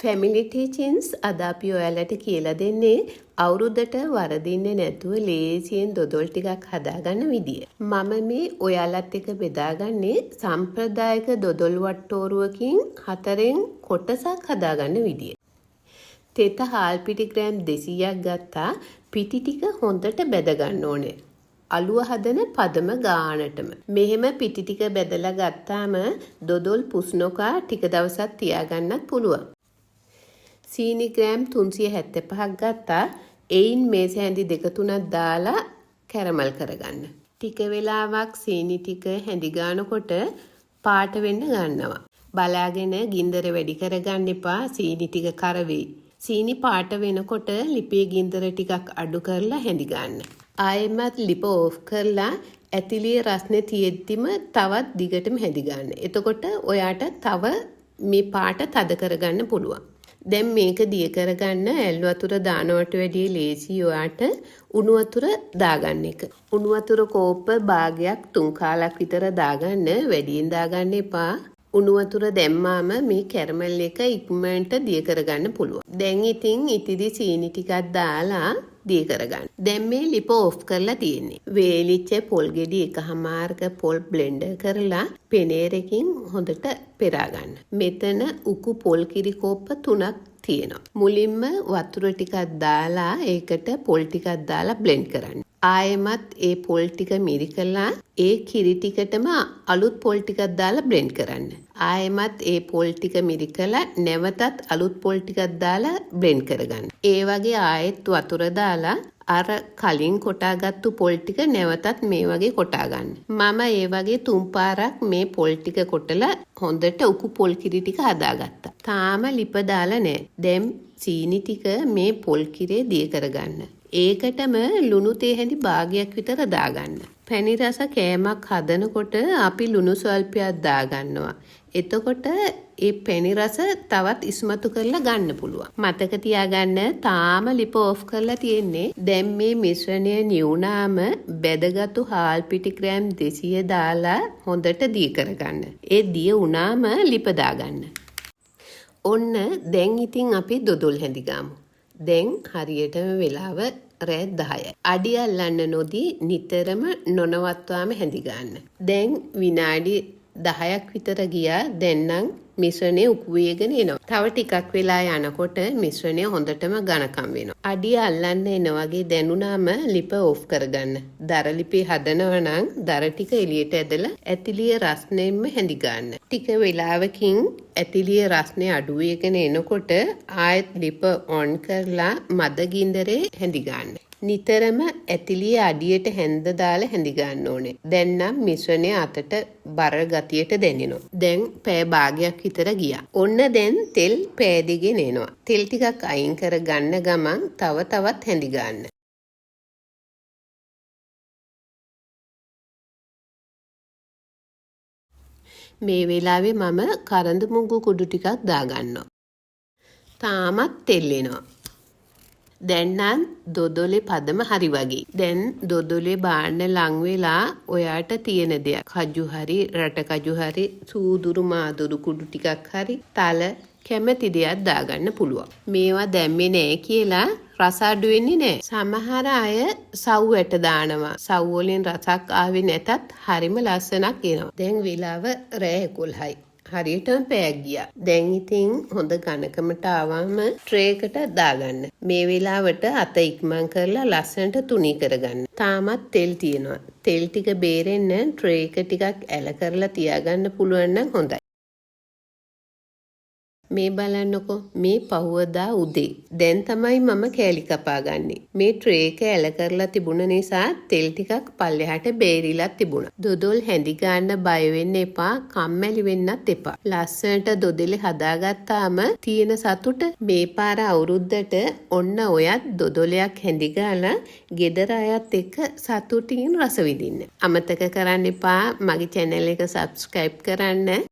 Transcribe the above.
Family ටීචින්ස් අද අපි ඔයාලට කියලා දෙන්නේ අවුරුද්දට වරදින්නේ නැතුව ලේසියෙන් දොඩොල් ටිකක් හදාගන්න විදිය. මම මේ ඔයාලත් එක්ක බෙදාගන්නේ සම්ප්‍රදායික දොඩොල් වට්ටෝරුවකින් 4න් කොටසක් හදාගන්න විදිය. තෙත හාල් පිටි ග්‍රෑම් 200ක් ගත්තා. පිටි ටික හොඳට බෙද ගන්න ඕනේ. අලුව හදන පදම ගානටම. මෙහෙම පිටි ටික බෙදලා ගත්තාම දොඩොල් පුස් නොකා ටික දවසක් තියාගන්නත් පුළුවන්. සීනි ග්‍රෑම් 375ක් ගත්තා. එයින් මේස හැඳි 2-3ක් දාලා කැරමල් කරගන්න. ටික වෙලාවක් සීනි ටික හැඳි ගන්නකොට පාට වෙන්න ගන්නවා. බලාගෙන ගින්දර වැඩි කරගන්න එපා. සීනි ටික කරවෙයි. සීනි පාට වෙනකොට ලිපේ ගින්දර ටිකක් අඩු කරලා හැඳි ගන්න. ආයෙමත් ලිප ඕෆ් කරලා ඇතිලියේ රස්නේ තියෙද්දිම තවත් දිගටම හැඳි ගන්න. එතකොට ඔයාට තව මේ පාට තද කරගන්න පුළුවන්. දැන් මේක දිය කරගන්න ඇල් වතුර දානවට වැඩිය ලේසි ඔයාට උණු වතුර දාගන්න එක. උණු වතුර කෝප්ප භාගයක් 3 කාලක් විතර දාගන්න. වැඩියෙන් දාගන්න එපා. උණු වතුර දැම්මාම මේ කැරමල් එක ඉක්මනට දිය කරගන්න පුළුවන්. දැන් ඉතින් ඉතිරි සීනි ටිකක් දාලා දිය කරගන්න. දැන් මේ ලිප ඕෆ් කරලා තියෙන්නේ. වේලිච්ච පොල් ගෙඩි එකහමාරක පොල් බ්ලෙන්ඩර් කරලා පෙනේරකින් හොඳට පෙරා ගන්න. මෙතන උකු පොල් කිරි කෝප්ප 3ක් තියෙනවා. මුලින්ම වතුර ටිකක් දාලා ඒකට පොල් ටිකක් දාලා බ්ලෙන්ඩ් කරන්න. ආයෙමත් ඒ පොල් ටික මිරිකලා ඒ කිරි ටිකටම අලුත් පොල් ටිකක් දාලා බ්ලෙන්ඩ් කරන්න. ආයෙමත් ඒ පොල් ටික මිරිකලා නැවතත් අලුත් පොල් ටිකක් දාලා බ්ලෙන්ඩ් කරගන්න. ඒ වගේ ආයෙත් වතුර දාලා අර කලින් කොටාගත්තු පොල් ටික නැවතත් මේ වගේ කොටා ගන්න. මම ඒ වගේ 3 පාරක් මේ පොල් ටික කොටලා හොඳට උකු පොල් කිරි ටික හදාගත්තා. තාම ලිප දාලා නැහැ. දැන් සීනි ටික මේ පොල් කිරේ දිය කරගන්න. ඒකටම ලුණු තේ හැඳි භාගයක් විතර දාගන්න. පැණි රස කෑමක් හදනකොට අපි ලුණු ස්වල්පයක් දාගන්නවා. එතකොට ඒ පැණි රස තවත් ඉස්මතු කරලා ගන්න පුළුවන්. මතක තියාගන්න තාම ලිප ඕෆ් කරලා තියෙන්නේ. දැන් මේ මිශ්‍රණය නිවුනාම බෙදගත්තු හාල් පිටි ග්‍රෑම් 200 දාලා හොඳට දිය කරගන්න. ඒ දිය වුණාම ලිප දාගන්න. ඔන්න දැන් ඉතින් අපි දොඩොල් හැඳි ගමු. දැන් හරියටම වෙලාව රෑ 10යි. අඩි අල්ලන්න නොදී නිතරම නොනවත්වාම හැඳි ගන්න. දැන් විනාඩි 10ක් විතර ගියා. දැන් නම් මිශ්‍රණය උකු වේගෙන එනවා. තව ටිකක් වෙලා යනකොට මිශ්‍රණය හොඳටම ඝනකම් වෙනවා. අඩිය අල්ලන්න එන වගේ දැනුණාම ලිප ඕෆ් කරගන්න. දර ලිපේ හදනවා නම් දර ටික එළියට ඇදලා ඇතිලියේ රස්නෙන්ම හැඳි ගන්න. ටික වෙලාවකින් ඇතිලියේ රස්නේ අඩු වෙගෙන එනකොට ආයෙත් ලිප ඔන් කරලා මද ගින්දරේ හැඳි ගන්න. නිතරම ඇතිලියේ අඩියට හැන්ද දාලා හැඳි ගන්න ඕනේ. දැන් නම් මිශ්‍රණය අතට බර ගතියට දැනෙනවා. දැන් පෑ භාගයක් විතර ගියා. ඔන්න දැන් තෙල් පෑදිගෙන එනවා. තෙල් ටිකක් අයින් කර ගන්න ගමන් තවත් හැඳි ගන්න. මේ වෙලාවේ මම කරඳ මුංගු කුඩු ටිකක් දාගන්නවා. තාමත් තෙල් එනවා. දැන් නම් දොඩොලේ පදම හරි වගේ. දැන් දොඩොලේ බාන්න ලං වෙලා ඔයාට තියෙන දෙයක්. කජු හරි, රට කජු හරි, සූදුරු මාදුරු කුඩු ටිකක් හරි, තල කැමති දෙයක් දාගන්න පුළුවන්. මේවා දැම්මේ නෑ කියලා රස අඩු වෙන්නේ නෑ. සමහර අය සව් ඇට දානවා. සව් වලින් රසක් ආවේ නැතත් හරිම ලස්සනක් එනවා. දැන් වෙලාව රෑ 11යි. හරියටම පැයක් ගියා. දැන් ඉතින් හොඳ ඝනකමට ආවම ට්‍රේ එකට දාගන්න. මේ වෙලාවට අත ඉක්මන් කරලා ලස්සනට තුනී කරගන්න. තාමත් තෙල් තියෙනවා. තෙල් ටික බේරෙන්න ට්‍රේ එක ටිකක් ඇල කරලා තියාගන්න පුළුවන් නම් හොඳයි. මේ බලන්නකො මේ පහුවදා උදේ. දැන් තමයි මම කෑලි කපාගන්නේ. මේ ට්‍රේ එක ඇල කරලා තිබුණ නිසා තෙල් ටිකක් පල්ලෙහාට බේරිලා තිබුණා. දොඩොල් හැඳි ගන්න බය වෙන්න එපා. කම්මැලි වෙන්නත් එපා. ලස්සනට දොඩෙලේ හදාගත්තාම තියෙන සතුට මේ පාර අවුරුද්දට ඔන්න ඔයත් දොඩොලයක් හැඳි ගාලා ගෙදර අයත් එක්ක සතුටින් රස විඳින්න. අමතක කරන්න එපා මගේ channel එක subscribe කරන්න.